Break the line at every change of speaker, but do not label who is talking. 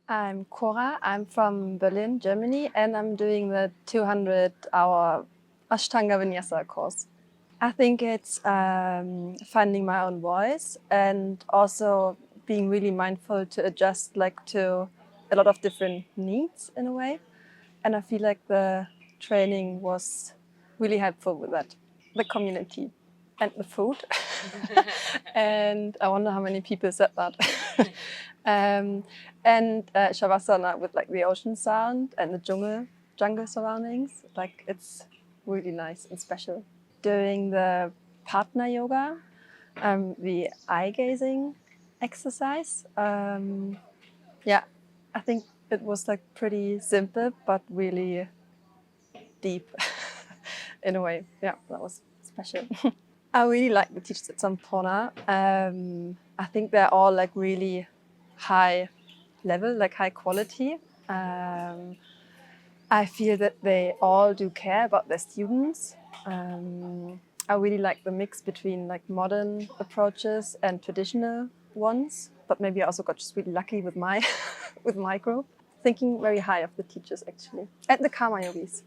I'm Cora. I'm from Berlin, Germany, and I'm doing the 200-hour Ashtanga Vinyasa course. I think it's finding my own voice and also being really mindful to adjust to a lot of different needs in a way. And I feel like the training was really helpful with that. The community and the food. And I wonder how many people said that. And Savasana with like the ocean sound and the jungle surroundings. Like it's really nice and special. Doing the partner yoga, the eye gazing exercise. Yeah, I think it was like pretty simple but really deep in a way. Yeah, that was special. I really like the teachers at Sampoorna. I think they're all like really high level, like high quality. I feel that they all do care about their students. I really like the mix between like modern approaches and traditional ones. But maybe I also got just really lucky with my with my group. Thinking very high of the teachers actually, and the karma yogis.